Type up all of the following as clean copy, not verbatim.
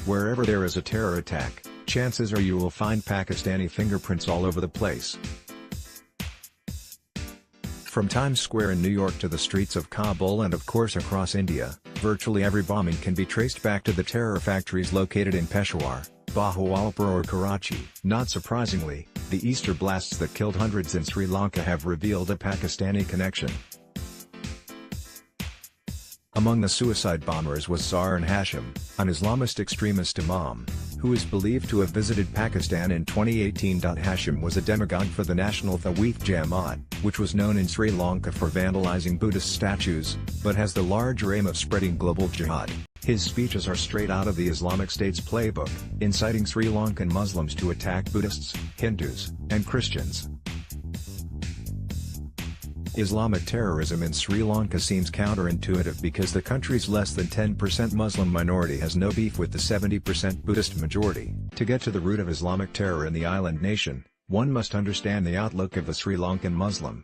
Wherever there is a terror attack, chances are you will find Pakistani fingerprints all over the place. From Times Square in New York to the streets of Kabul and of course across India, virtually every bombing can be traced back to the terror factories located in Peshawar, Bahawalpur or Karachi. Not surprisingly, the Easter blasts that killed hundreds in Sri Lanka have revealed a Pakistani connection. Among the suicide bombers was Zaran Hashim, an Islamist extremist imam, who is believed to have visited Pakistan in 2018. Hashim was a demagogue for the National Tawhid Jamaat, which was known in Sri Lanka for vandalizing Buddhist statues, but has the larger aim of spreading global jihad. His speeches are straight out of the Islamic State's playbook, inciting Sri Lankan Muslims to attack Buddhists, Hindus, and Christians. Islamic terrorism in Sri Lanka seems counterintuitive because the country's less than 10% Muslim minority has no beef with the 70% Buddhist majority. To get to the root of Islamic terror in the island nation, one must understand the outlook of the Sri Lankan Muslim.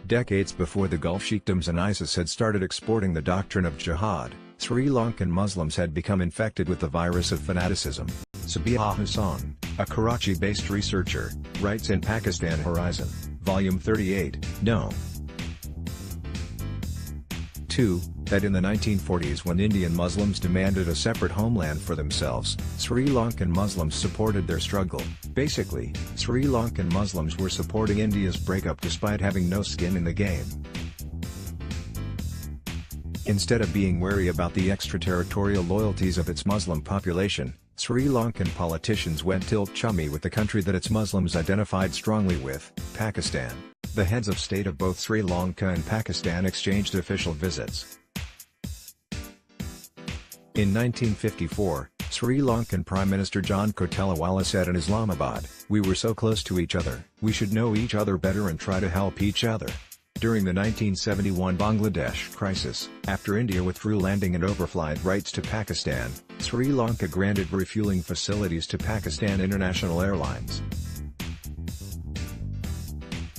Decades before the Gulf Sheikdoms and ISIS had started exporting the doctrine of jihad, Sri Lankan Muslims had become infected with the virus of fanaticism. Sabiha Hassan, a Karachi-based researcher, writes in Pakistan Horizon, Volume 38, No. 2, that in the 1940s when Indian Muslims demanded a separate homeland for themselves, Sri Lankan Muslims supported their struggle. Basically, Sri Lankan Muslims were supporting India's breakup despite having no skin in the game. Instead of being wary about the extraterritorial loyalties of its Muslim population, Sri Lankan politicians went tilt-chummy with the country that its Muslims identified strongly with, Pakistan. The heads of state of both Sri Lanka and Pakistan exchanged official visits. In 1954, Sri Lankan Prime Minister John Kotelawala said in Islamabad, "We were so close to each other, we should know each other better and try to help each other." During the 1971 Bangladesh crisis, after India withdrew landing and overflight rights to Pakistan, Sri Lanka granted refueling facilities to Pakistan International Airlines.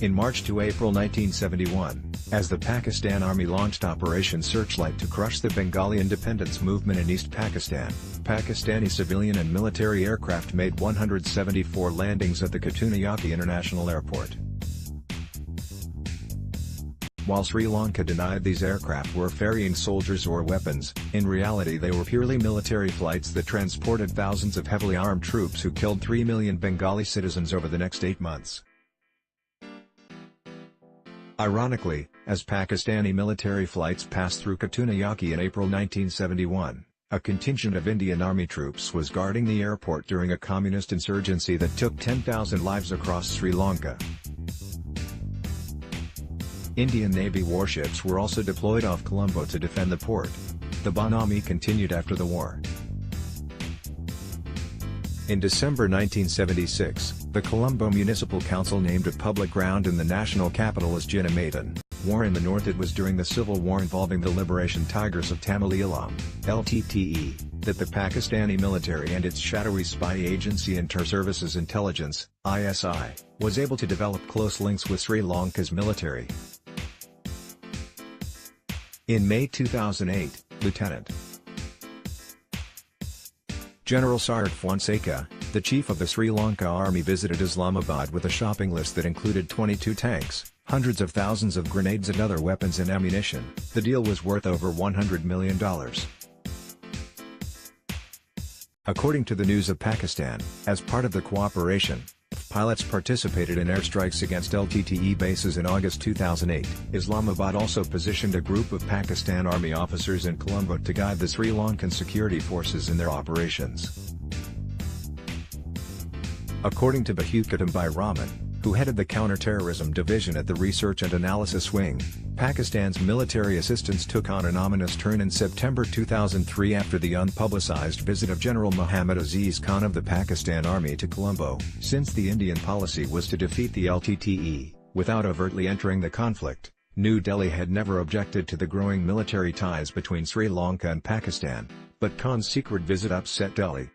In March to April 1971, as the Pakistan Army launched Operation Searchlight to crush the Bengali independence movement in East Pakistan, Pakistani civilian and military aircraft made 174 landings at the Katunayake International Airport. While Sri Lanka denied these aircraft were ferrying soldiers or weapons, in reality they were purely military flights that transported thousands of heavily armed troops who killed 3 million Bengali citizens over the next 8 months. Ironically, as Pakistani military flights passed through Katunayake in April 1971, a contingent of Indian Army troops was guarding the airport during a communist insurgency that took 10,000 lives across Sri Lanka. Indian Navy warships were also deployed off Colombo to defend the port. The Bonami continued after the war. In December 1976, the Colombo Municipal Council named a public ground in the national capital as Jinnah Maidan. War in the north. It was during the civil war involving the Liberation Tigers of Tamil Eelam, LTTE, that the Pakistani military and its shadowy spy agency Inter-Services Intelligence, ISI, was able to develop close links with Sri Lanka's military. In May 2008, Lieutenant General Sardar Fonseca, the chief of the Sri Lanka Army, visited Islamabad with a shopping list that included 22 tanks, hundreds of thousands of grenades and other weapons and ammunition. The deal was worth over $100 million. According to the News of Pakistan, as part of the cooperation, pilots participated in airstrikes against LTTE bases in August 2008. Islamabad also positioned a group of Pakistan Army officers in Colombo to guide the Sri Lankan security forces in their operations. According to Bahukatam Bhai Rahman, who headed the counter-terrorism division at the Research and Analysis Wing, Pakistan's military assistance took on an ominous turn in September 2003 after the unpublicized visit of General Muhammad Aziz Khan of the Pakistan Army to Colombo. Since the Indian policy was to defeat the LTTE, without overtly entering the conflict, New Delhi had never objected to the growing military ties between Sri Lanka and Pakistan, but Khan's secret visit upset Delhi.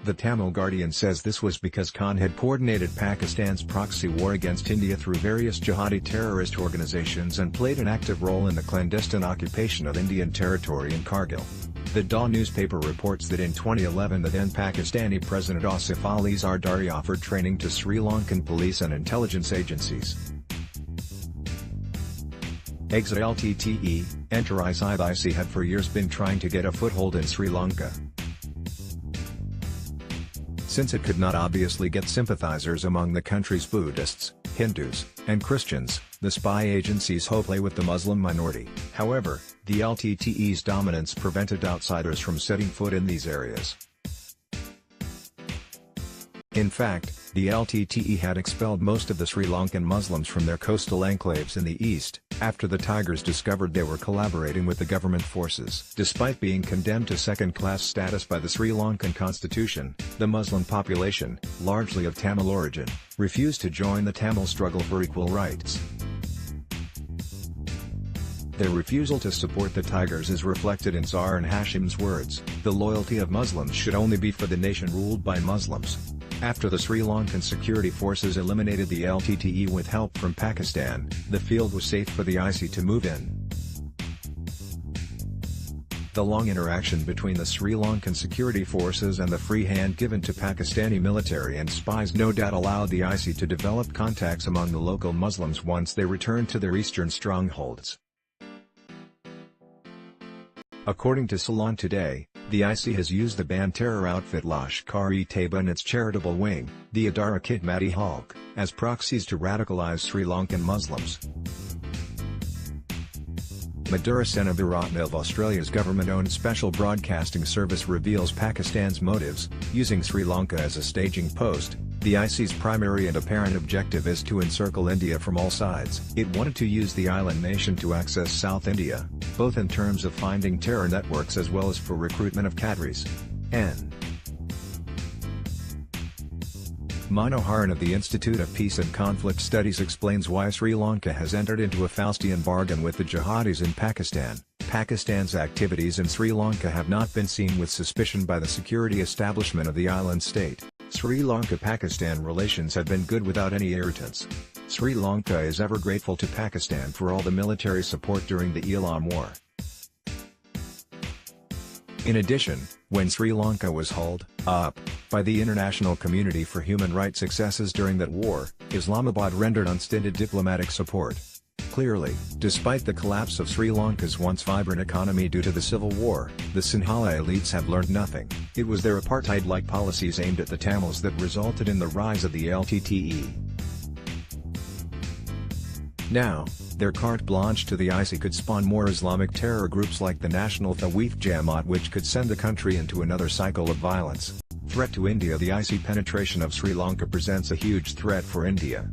The Tamil Guardian says this was because Khan had coordinated Pakistan's proxy war against India through various jihadi terrorist organizations and played an active role in the clandestine occupation of Indian territory in Kargil. The DA newspaper reports that in 2011 the then Pakistani President Asif Ali Zardari offered training to Sri Lankan police and intelligence agencies. Exit LTTE, enter ISI. The ISI had for years been trying to get a foothold in Sri Lanka. Since it could not obviously get sympathizers among the country's Buddhists, Hindus, and Christians, the spy agencies hope to play with the Muslim minority. However, the LTTE's dominance prevented outsiders from setting foot in these areas. In fact, the LTTE had expelled most of the Sri Lankan Muslims from their coastal enclaves in the east, after the Tigers discovered they were collaborating with the government forces. Despite being condemned to second-class status by the Sri Lankan constitution, the Muslim population, largely of Tamil origin, refused to join the Tamil struggle for equal rights. Their refusal to support the Tigers is reflected in Zahir and Hashim's words, "The loyalty of Muslims should only be for the nation ruled by Muslims." After the Sri Lankan security forces eliminated the LTTE with help from Pakistan, the field was safe for the ISI to move in. The long interaction between the Sri Lankan security forces and the free hand given to Pakistani military and spies no doubt allowed the ISI to develop contacts among the local Muslims once they returned to their eastern strongholds. According to Ceylon Today, the ISI has used the banned terror outfit Lashkar-e-Taiba and its charitable wing, the Adara Khidmati Halq, as proxies to radicalize Sri Lankan Muslims. Madhura Senaviratna of Australia's government-owned special broadcasting service reveals Pakistan's motives, using Sri Lanka as a staging post. The ISI's primary and apparent objective is to encircle India from all sides. It wanted to use the island nation to access South India, both in terms of finding terror networks as well as for recruitment of cadres. N. Manoharan of the Institute of Peace and Conflict Studies explains why Sri Lanka has entered into a Faustian bargain with the jihadis in Pakistan. Pakistan's activities in Sri Lanka have not been seen with suspicion by the security establishment of the island state. Sri Lanka-Pakistan relations have been good without any irritants. Sri Lanka is ever grateful to Pakistan for all the military support during the Elam War. In addition, when Sri Lanka was hauled up by the international community for human rights excesses during that war, Islamabad rendered unstinted diplomatic support. Clearly, despite the collapse of Sri Lanka's once vibrant economy due to the civil war, the Sinhala elites have learned nothing. It was their apartheid-like policies aimed at the Tamils that resulted in the rise of the LTTE. Now, their carte blanche to the ISI could spawn more Islamic terror groups like the National Tawhid Jamaat, which could send the country into another cycle of violence. Threat to India. The ISI penetration of Sri Lanka presents a huge threat for India.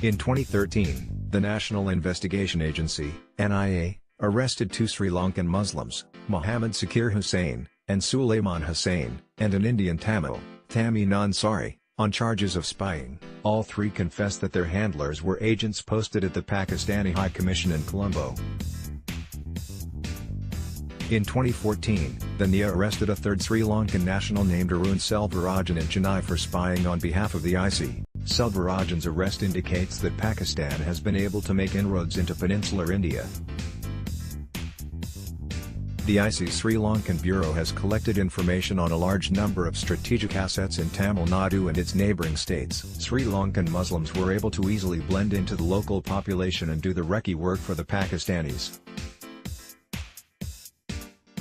In 2013, the National Investigation Agency, NIA, arrested 2 Sri Lankan Muslims, Muhammad Zakir Hussain, and Sulaiman Hussain, and an Indian Tamil, Tamim Ansari, on charges of spying. All 3 confessed that their handlers were agents posted at the Pakistani High Commission in Colombo. In 2014, the NIA arrested a 3rd Sri Lankan national named Arun Selvarajan in Chennai for spying on behalf of the ISI. Selvarajan's arrest indicates that Pakistan has been able to make inroads into peninsular India. The ISI's Sri Lankan Bureau has collected information on a large number of strategic assets in Tamil Nadu and its neighbouring states. Sri Lankan Muslims were able to easily blend into the local population and do the recce work for the Pakistanis.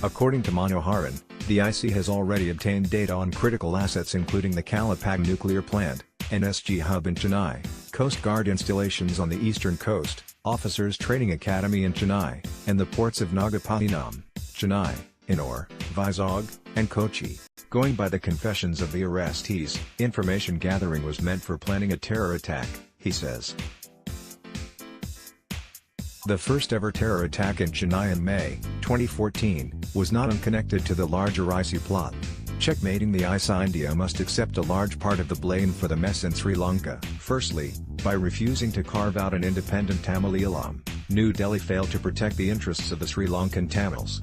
According to Manoharan, the ISI has already obtained data on critical assets including the Kalapag nuclear plant, NSG hub in Chennai, Coast Guard installations on the eastern coast, Officers Training Academy in Chennai, and the ports of Nagapattinam, Chennai, Ennore, Vizag, and Kochi. Going by the confessions of the arrestees, information gathering was meant for planning a terror attack, he says. The first ever terror attack in Chennai in May 2014 was not unconnected to the larger ISI plot. Checkmating the ISI, India must accept a large part of the blame for the mess in Sri Lanka. Firstly, by refusing to carve out an independent Tamil Elam, New Delhi failed to protect the interests of the Sri Lankan Tamils.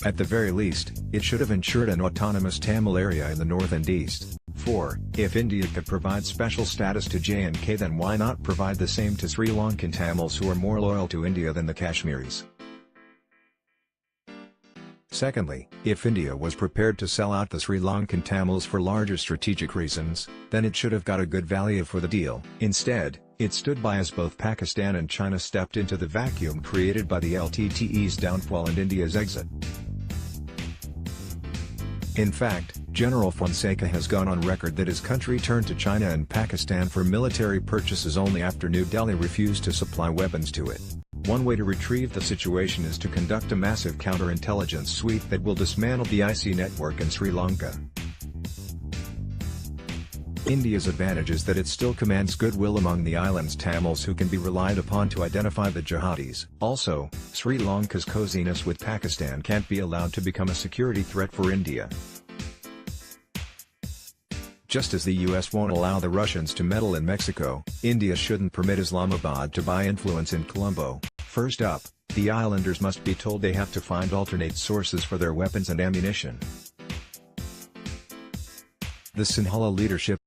At the very least, it should have ensured an autonomous Tamil area in the north and east. 4. If India could provide special status to J&K, then why not provide the same to Sri Lankan Tamils who are more loyal to India than the Kashmiris? Secondly, if India was prepared to sell out the Sri Lankan Tamils for larger strategic reasons, then it should have got a good value for the deal. Instead, it stood by as both Pakistan and China stepped into the vacuum created by the LTTE's downfall and India's exit. In fact, General Fonseca has gone on record that his country turned to China and Pakistan for military purchases only after New Delhi refused to supply weapons to it. One way to retrieve the situation is to conduct a massive counterintelligence sweep that will dismantle the ISI network in Sri Lanka. India's advantage is that it still commands goodwill among the island's Tamils who can be relied upon to identify the jihadis. Also, Sri Lanka's coziness with Pakistan can't be allowed to become a security threat for India. Just as the US won't allow the Russians to meddle in Mexico, India shouldn't permit Islamabad to buy influence in Colombo. First up, the islanders must be told they have to find alternate sources for their weapons and ammunition. The Sinhala leadership